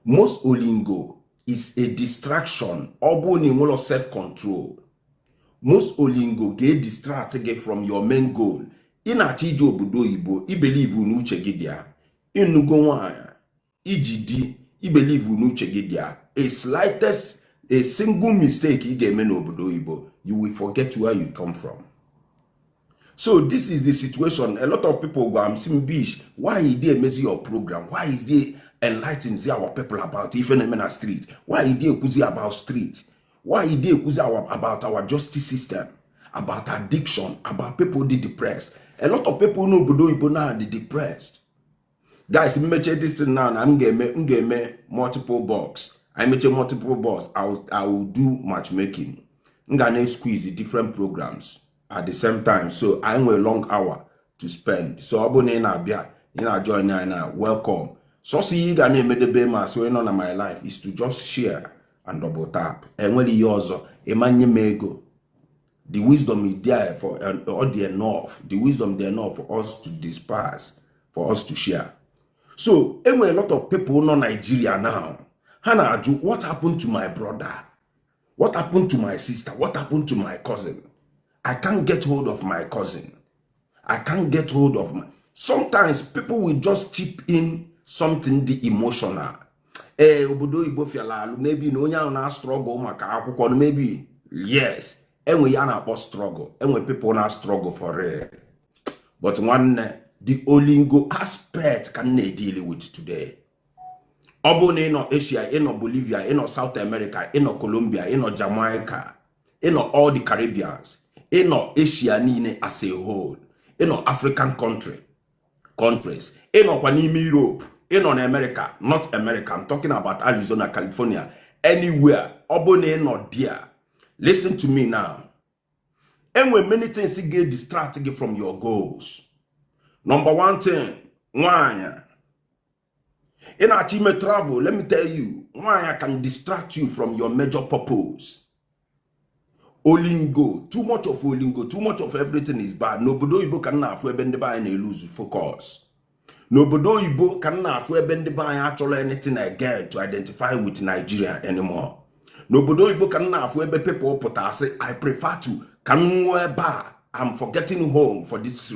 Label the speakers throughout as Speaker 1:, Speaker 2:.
Speaker 1: Most olingo is a distraction. Obu ni wolo self-control. Most olingo get distracted from your main goal. Ina chijo obodo Igbo, I believe unuche gidia. Inugo nwanya, ijidi, I believe unuche gidia. A single mistake you get men obodo Igbo, you will forget where you come from. So this is the situation. A lot of people go, I'm saying, Bish, why is there measure your program? Why is there enlightening our people about even street? Why is there kuzi about street? Why is there kuzi about our justice system? About addiction? About people they depressed? A lot of people know obodo Igbo now they depressed. Guys, me check this thing now. I'm gonna multiple box. I make multiple box. I will do matchmaking. I'm gonna squeeze different programs at the same time, so I have a long hour to spend. So abone na bia, you join now. Welcome. So see you gonna make the bema so on my life is to just share and double tap. And when you also emanye mego, the wisdom is there for all the enough. The wisdom there enough for us to disperse, for us to share. So anyway, a lot of people know Nigeria now. Hannah, what happened to my brother? What happened to my sister? What happened to my cousin? I can't get hold of my cousin. I can't get hold of my... Sometimes people will just chip in something the emotional. Obodo Igbo fiala, maybe no nya na struggle maka akwụkwọ, maybe yes. Enwe ya na struggle. Enwe people na struggle for real. But one the olingo aspect can deal with today. Obone in Asia, in Bolivia, in South America, in Colombia, in Jamaica, in all the Caribbeans. In Asia nine as a whole, in African countries, in Europe, in America, not America, I'm talking about Arizona, California, anywhere, Obone not there. Listen to me now. And when many things get distracted from your goals. Number one thing, why? In our team travel, let me tell you, why I can distract you from your major purpose. Olingo, too much of olingo, too much of everything is bad. Nobodo Igbo can na afu ebe by and lose focus. Nobodo Igbo can na afu ebe by actually anything again to identify with Nigeria anymore. Nobodo Igbo can na afu ebe people put say I prefer to can bar. I'm forgetting home for this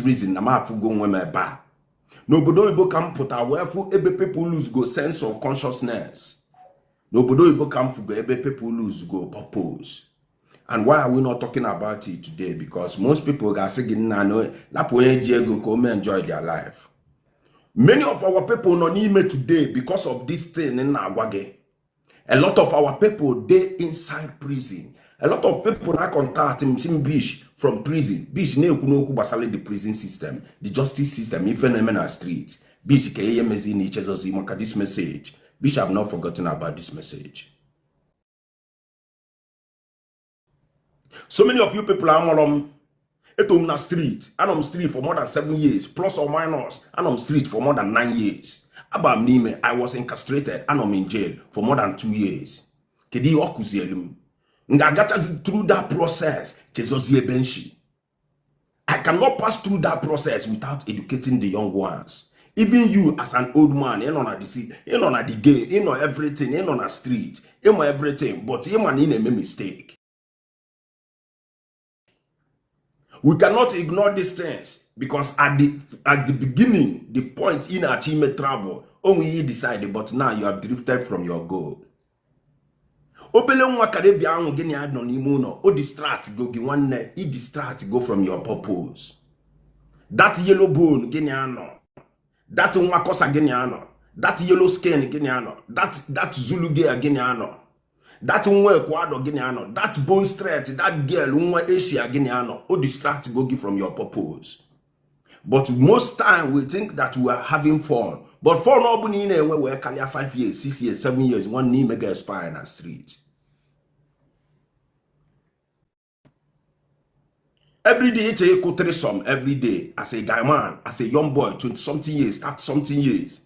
Speaker 1: reason. I'm afu go nwe bar. Nobodo Igbo can put away fu ebe people lose go sense of consciousness. Nobodo Igbo can fu go ebe people lose go purpose. And why are we not talking about it today? Because most people are saying, come enjoy their life. Many of our people not even today because of this thing in Nagwage. A lot of our people, they inside prison. A lot of people are contacting Bish from prison. Bish ne kuno basale the prison system, the justice system, even in street. Bish this message. Bish have not forgotten about this message. So many of you people are on the street, and on street for more than 7 years, plus or minus, and on street for more than 9 years. Abam Nime, I was incarcerated and I'm in jail for more than 2 years. Kedi okuzielum. Ngagacha through that process, chezozie benshi. I cannot pass through that process without educating the young ones. Even you as an old man, in on the sea, in on the gate, in on everything, in on a street, in on everything, but in man in a mistake. We cannot ignore these things because at the beginning, the point in achievement travel, only you decided, but now you have drifted from your goal. Opele nwa karebia anwu gini adno n'imuno, o distract go gi one e distract go from your purpose. That yellow bone gini ano, that nwa kosa gini ano, that yellow skin gini ano, that Zulu gear gini ano. That unwe kwado gini ano, that bone straight, that girl unwe Asia gini ano, o distract go give from your purpose. But most time we think that we are having fun. But for nobody in we work 5 years, 6 years, 7 years, one knee mega expire in the street. Every day it's a threesome every day as a guy man, as a young boy, 20-something years, 30-something years,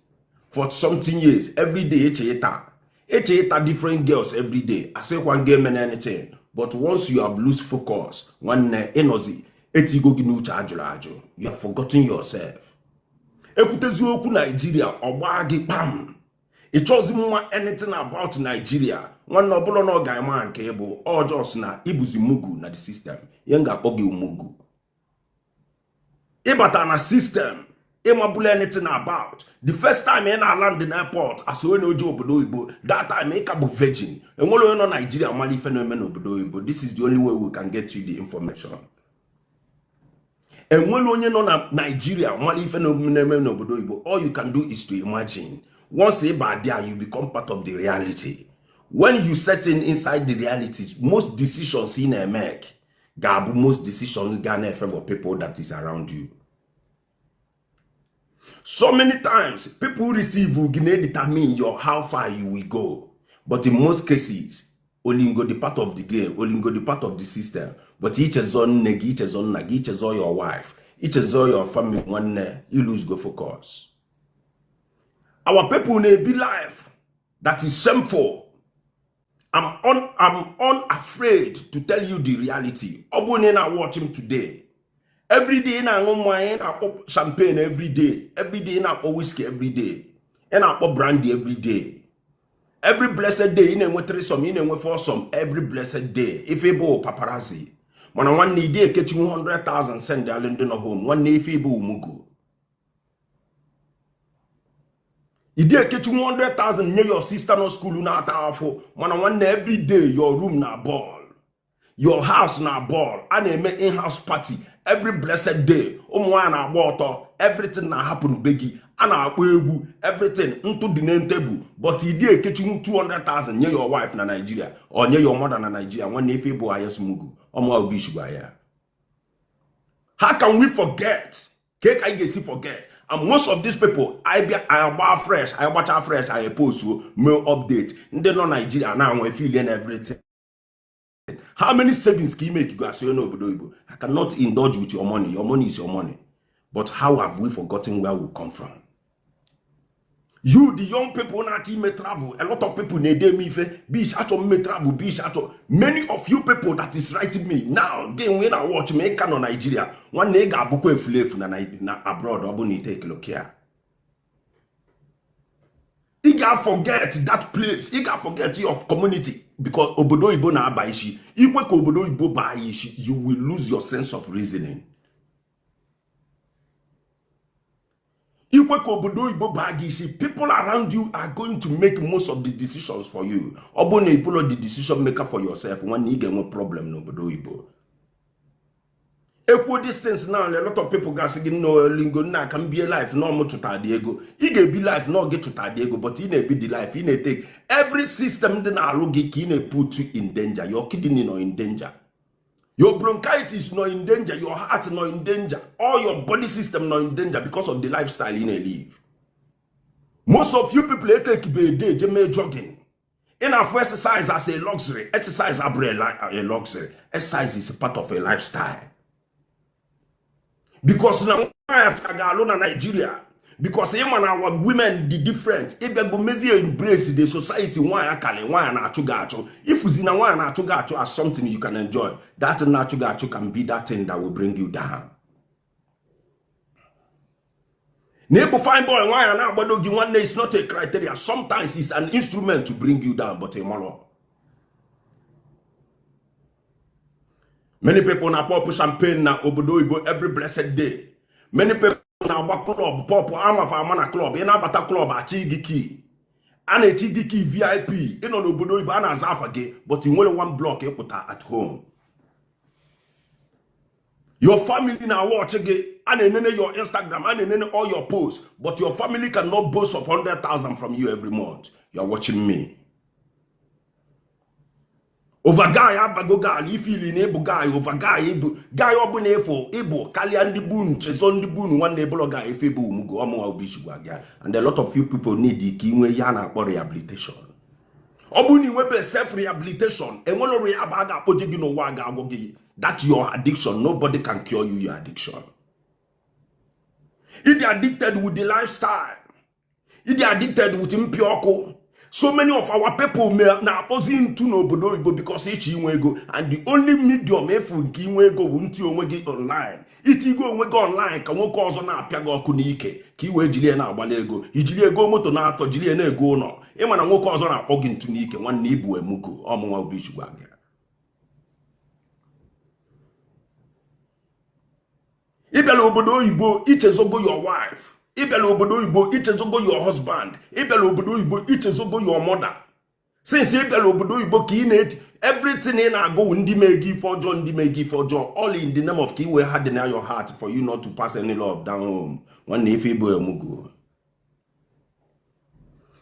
Speaker 1: 40-something years, every day it's a different girls every day. I say one game and anything. But once you have loose focus, one energy, you have forgotten yourself. Ekutezi oku Nigeria, obagi pam. It doesn't want anything about Nigeria. One no bulo no guy man cable or just na ibuzi mugu na the system. Yenga pogi umugu. Ibata na system. Ema bule anything about. The first time in I land in airport, as we know Joe Bodoibo, that time make up virgin. And what no Nigeria mali phenomenon Bodoibo. This is the only way we can get you the information. And when you know Nigeria mali phenomenon Bodoibo, all you can do is to imagine. Once a bad there, you become part of the reality. When you set inside the reality, most decisions in a make, Gabu, most decisions Ghana favor people that is around you. So many times, people receive will determine how far you will go. But in most cases, Olingo the part of the game, Olingo the part of the system. But each is on neg, each is on nag, each is all your wife, each is all your family, one you lose go focus. Our people may be life that is shameful. I'm unafraid to tell you the reality. Obunena watch him today. Every day na wine, I pop champagne every day. Every day na pop whiskey every day. And I pop brandy every day. Every blessed day, in a three some, in a foursome, every blessed day. If able paparazzi. When I one day catch 100,000 send the island in a home, one day if able mugu. Ide catch 100,000 near your sister no school na atafo. When I one every day your room na ball. Your house na ball. And a make in-house party. Every blessed day, na water, everything na happen biggie, and everything into the name table. But he did catching 200,000 near your wife na Nigeria or near your mother na Nigeria. One if you boy mugu, how can we forget? I guess forget. And most of these people, I buy fresh, I watch fresh, I post mail update. They know Nigeria now we feeling everything. How many savings can you make? You guys, you know, I cannot indulge with your money. Your money is your money. But how have we forgotten where we come from? You, the young people, not may travel. A lot of people need me. Be may travel. Be many of you people that is writing me now. Again, when I watch me can Nigeria, one nigga book a flave na abroad. Obuni take look here. You can forget that place. You can forget your community because obodo ibo na abaishi. Ikwe ko obodo ibo baishi, you will lose your sense of reasoning. Ikwe ko obodo ibo baishi, people around you are going to make most of the decisions for you. Obone ibo the decision maker for yourself. One you get no problem no obodo ibo. Equal distance now, a lot of people got saying no lingo na can be a life no more to Tadiego. He can be life no get to Tadiego, but in a be the life in a take every system then allogi in put you in danger. Your kidney no in danger. Your bronchitis no in danger, your heart no in danger, all your body system no in danger because of the lifestyle in a live. Most of you people take be a day, they may jogging. Enough exercise as a luxury. Exercise a luxury. Exercise is a part of a lifestyle. Because now alone in Nigeria, because our women the different. If you embrace the society, why if you see now as something you can enjoy, that natugacho can be that thing that will bring you down. Neighbor fine boy, why now but one day is not a criteria. Sometimes it's an instrument to bring you down, but a malo. Many people na pop champagne na obodo ibo every blessed day. Many people na wa club pop amana club. Ina bata club achigiki. Ana achigiki VIP. Ino no obodo ibo ana azafage, but in only one block e put at home. Your family na watch again. Ana nene your Instagram, ana nene all your posts, but your family cannot boast of 100,000 from you every month. You are watching me. Over guy abago guy if you enable guy over guy obune for able kalian the boon cheson the boon one able guy if able mugo omo obishugwa and a lot of few people need the kinwe yana for rehabilitation. Obuni webe self rehabilitation and one rehabaga pojigino waga agogi. That's your addiction. Nobody can cure you your addiction. If you're addicted with the lifestyle, if you're addicted with impioko, So many of our people na opposing to n'obodo Igbo because each inwe ego, and the only medium efu nke inwe ego bụ nti onwe gị online. Itigo onwe gị online ka nwoke ọzọ na-apịa gị ọkụ n'ike ka i wee jiri na-agbala ego. Ijiri ego moto na-atọ jiri na ego ụlọ. Ịma na nwoke ọzọ na-akpọ gị ntu n'ike nwanne ibu emugo ọmụnwa Obichukwu aga. Ịbịala obodo oyibo ichezogo your wife. Ibele obodo oyibo ichezogo your husband. Ibele obodo oyibo ichezogo your mother. Since ibele obodo oyibo ka ị everything in go ndi megi for John, ndi megi for John, all in the name of ki we had in your heart for you not to pass any love down home. One if ibo emugo.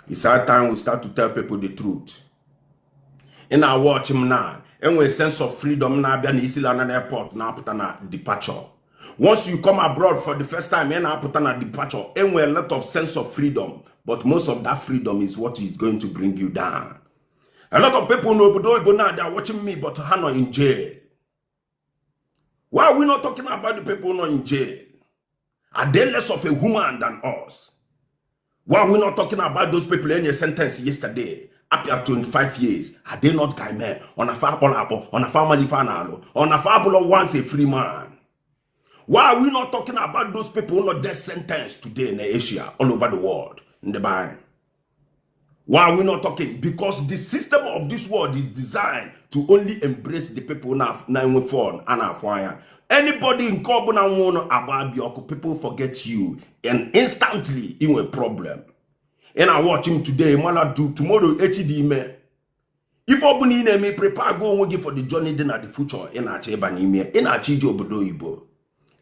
Speaker 1: It's our time we start to tell people the truth. In our watch him now, and with a sense of freedom na bia na isila na airport na put na departure. Once you come abroad for the first time, you put on a departure, and a lot of sense of freedom, but most of that freedom is what is going to bring you down. A lot of people know, but now they are watching me, but are not in jail. Why are we not talking about the people not in jail? Are they less of a woman than us? Why are we not talking about those people in your sentence yesterday? Up to 25 years, are they not guy men on a fabulous, on a family fanalo, on a fabulous once a free man? Why are we not talking about those people who are death sentenced today in Asia, all over the world, in the Bible? Why are we not talking? Because the system of this world is designed to only embrace the people now phone and fire. Anybody in Kobuna about people forget you, and instantly in a problem. And I watch him today, man, do tomorrow HD me. If Obuni me prepare go for the journey then at the future in a cheba in a chijo obodo Igbo.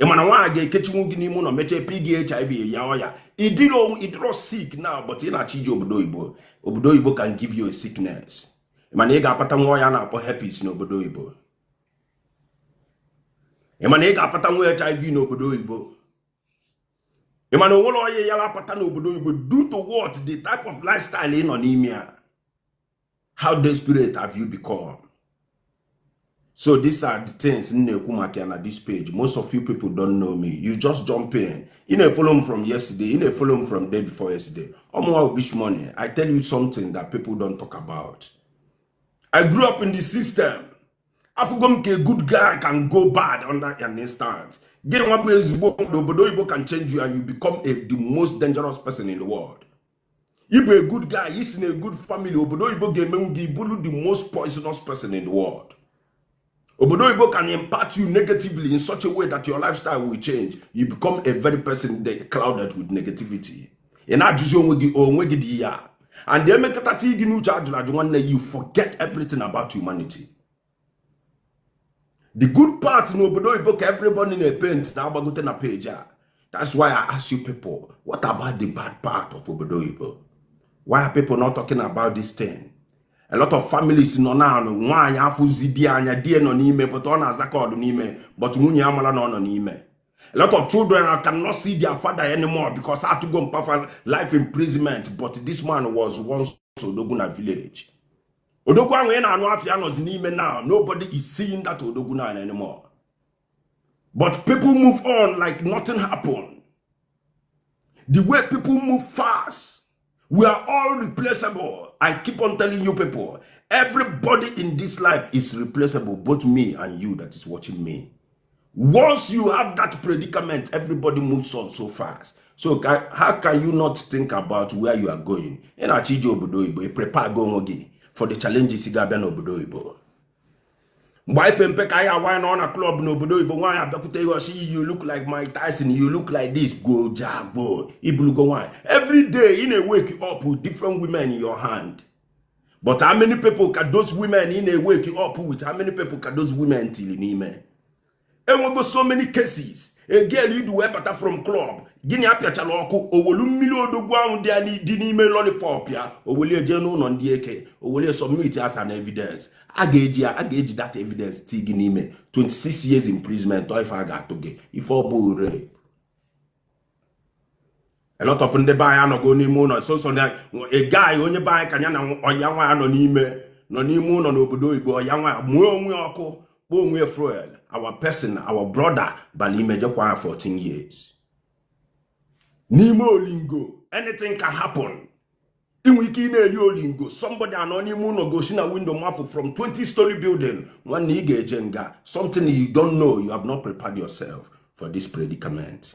Speaker 1: Emana wa ga ekechi ngi ni mu no meche pigi HIV ya oya. Idiro sick now but in a chiji obodo Igbo. Obodo Igbo can give you a sickness. Emana ga apata nwa ya na akpo herpes no obodo Igbo. Emana ga apata nwa HIV no obodo Igbo. Emana nwolo oye ya la apata no obodo Igbo due to what? The type of lifestyle in on imia. How desperate have you become? So these are the things in at this page. Most of you people don't know me. You just jump in. You know, follow me from yesterday. You know, follow me from day before yesterday. Money. I tell you something that people don't talk about. I grew up in the system. A good guy can go bad under an instant. Get one place, the can change you and you become the most dangerous person in the world. You be a good guy, you in a good family. The most poisonous person in the world. Obodo Igbo can impact you negatively in such a way that your lifestyle will change. You become a very person clouded with negativity. And you forget everything about humanity. The good part in Obodo Igbo, everybody in a paint now go to a page. That's why I ask you people, what about the bad part of Obodo Igbo? Why are people not talking about this thing? A lot of families no now nwanya afuzi di anya die no n'ime but on azakod n'ime but nwunye amala no n'ime. A lot of children cannot see their father anymore because I had to go and life imprisonment, but this man was once Odoguna village. Odoguna na anu afia no n'ime now. Nobody is seeing that Odoguna anymore. But people move on like nothing happened. The way people move fast. We are all replaceable. I keep on telling you people, everybody in this life is replaceable, both me and you that is watching me. Once you have that predicament, everybody moves on so fast. So how can you not think about where you are going? And Achijo Obodo Igbo, prepare going for the challenges you got in Obodo Igbo. Why Pempekaya wine on a club no Obodo Igbo? Why I see you look like Mike Tyson, you look like this, go jagbo, Ibulu go wine. Every day in a wake up with different women in your hand. But how many people can those women in a wake up with? How many people can those women till in me? And we got so many cases. A girl you do better from club. Guinea apia chaloko, or will milo do ground there dini me lollipop ya, or will you journal on the AK, or will you submit as an evidence? I gauge that evidence tigini me 26 years imprisonment or if I got to get if all bull rape. A lot of them buy no go ni moon so a guy only buy can or young one no ni moon on Obodo Igbo or young one our person, our brother, Bali Major 14 years. Nimo lingo, anything can happen. Inwiki na-eli Olingo, somebody anonymous no go shina window mafu from 20-story building. One nige jenga, something you don't know, you have not prepared yourself for this predicament.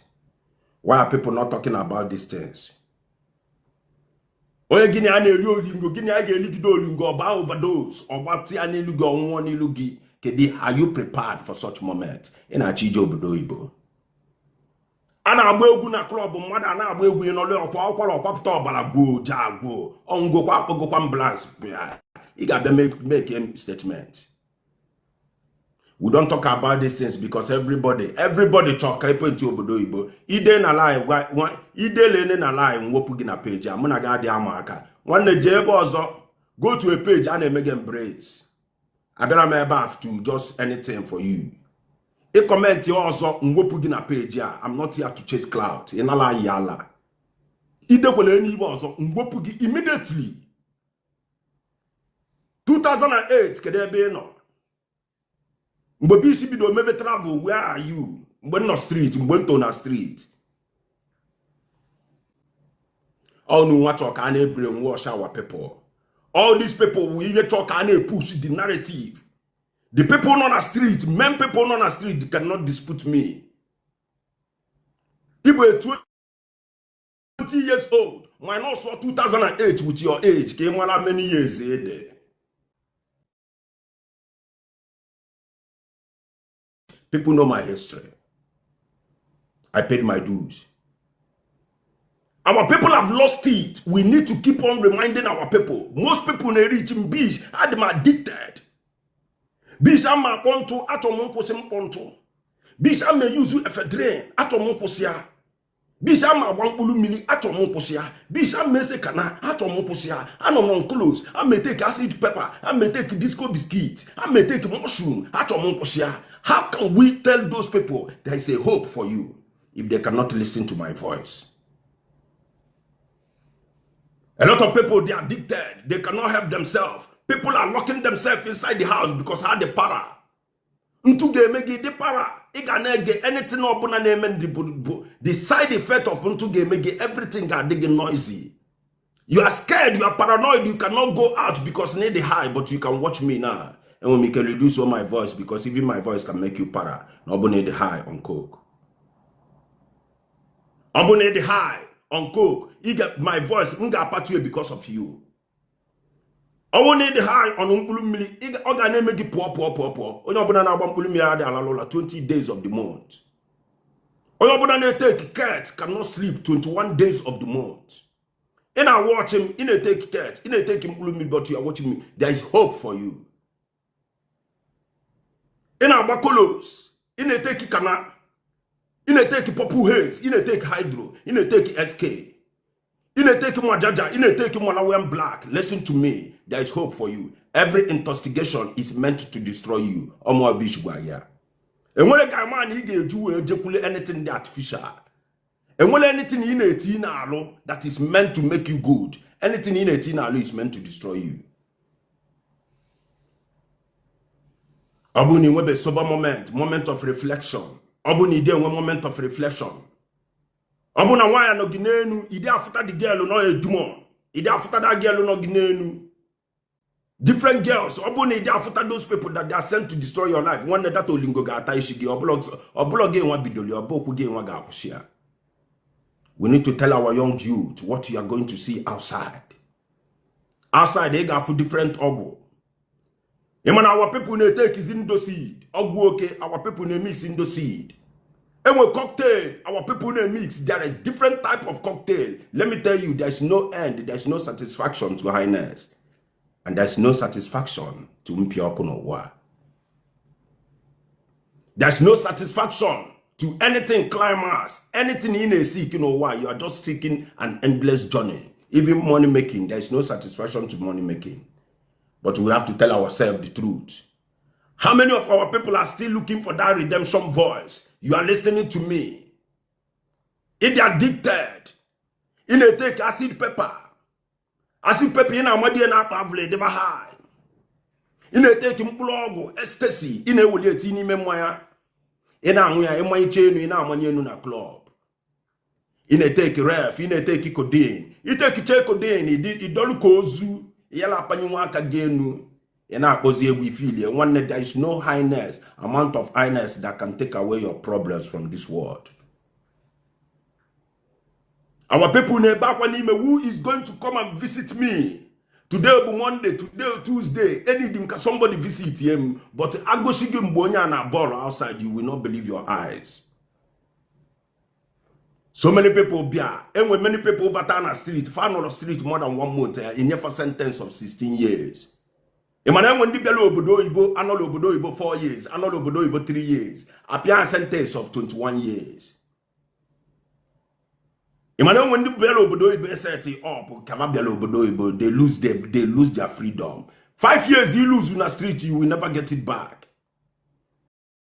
Speaker 1: Why are people not talking about these things? Oye gini ane eli Olingo, gini age eli gido Olingo, oba overdose, oba ti ane lugo onwani lugi. Kedi, are you prepared for such moment? Ina chijo obodo Igbo. Ana agba egwu na club mmadụ ana agba egwu n'ole ọkwa ọkwara ọkwapụta ọbara gbo jagbo ongokwa akpọgokwa ambulance ị ga-abịa make a statement. We don't talk about these things because everybody talk ekwentị obodo Igbo ide na line idele na line nwopụ gị na page a mụ na ga adị ama aka nwanne jee ebe ọzọ go to a page a na-eme gị embrace abịara m ebe af to just anything for you. A comment also nwopụ na page ya. I'm not here to chase clout. Inala yala. Ide kwele ni also nwopụ immediately. 2008 kede ebe no. Mgbe bisi bido mebe travel, where are you? Mgbe no street, mgbe nto na street. All no watch or can brainwash our people. All these people we even talk and push the narrative. The people on the street, men people on the street cannot dispute me. Igbo 20 years old, why not so 2008 with your age? Came one many years there. People know my history. I paid my dues. Our people have lost it. We need to keep on reminding our people. Most people they reach in beach are them addicted. Bisha ma ponto atomo posim ponto. Bisha me use ephedrine atomo posia. Bisha ma wankulu mili atomo posia. Bisha me se kana atomo posia. Anon close. I may take acid pepper. I may take disco biscuit. I may take mushroom atomo posia. How can we tell those people there is a hope for you if they cannot listen to my voice? A lot of people they are addicted. They cannot help themselves. People are locking themselves inside the house because how the para. Ntuge megi the para. Iganege anything obuna name the side effect of ntuge megi everything got digging noisy. You are scared, you are paranoid, you cannot go out because need the high, but you can watch me now. And when we can reduce all my voice because even my voice can make you para. Nobody the high on coke. Nobody the high on coke. You get my voice, nga part you because of you. I want the high on umpulumili. Organ make it poor. Only abundant umpulumia de alalola 20 days of the month. Only abundant take cat cannot sleep 21 days of the month. And I watch him in a take cat, in a take him umpulumi, but you are watching me. There is hope for you. In a bacolos, in a take kana, in a take popu haze, in a take hydro, in a take SK. In a take more jaja, in a take more Malawian black. Listen to me. There is hope for you. Every investigation is meant to destroy you. Omo abishwaya. And when a guy man he gave you anything that artificial. And when anything in a tina that is meant to make you good, anything in a tina is meant to destroy you. Abuni webe sober moment of reflection. Abuni de moment of reflection. Abuna why no ginenu, ide after the girl no edumon. Ide after that girl no ginenu. Different girls, obuni ide after those people that they are sent to destroy your life. One that olingo ga ataishigi oblog ge one bidoli oboku ge one ga akushia. We need to tell our young youth what you are going to see outside. Outside they got for different obo. Even our people ne take is indo seed. Ogu okay, our people ne mix indo seed. And with cocktail, our people ne mix. There is different type of cocktail. Let me tell you, there is no end. There is no satisfaction to highness. And there is no satisfaction to Mpiokunowa. There is no satisfaction to anything climax. Anything in a seek, you know why? You are just seeking an endless journey. Even money making, there is no satisfaction to money making. But we have to tell ourselves the truth. How many of our people are still looking for that redemption voice? You are listening to me. If they are addicted, in a take acid pepper in a muddy and apavle, they were high. In a take blog, ecstasy, in a woolly memoir, in a chain in a money club. In a take ref, in a take codeine. You take codeine, it don't kozu. Yala panyuaka genu. We feel one there is no highness, amount of highness that can take away your problems from this world. Our people back when who is going to come and visit me? Today will be Monday, today will Tuesday. Anything somebody visit him, but I go see him na ball outside, you will not believe your eyes. So many people and when many people on the street, found on the street more than 1 month, in never sentence of 16 years. Emmanuel when the bello obodo ibo, anol obodo ibo 4 years, anol obodo ibo 3 years, appear sentence of 21 years. Emmanuel when the bello obodo ibo set up, kava bello obodo ibo, they lose their freedom. 5 years you lose in the street, you will never get it back.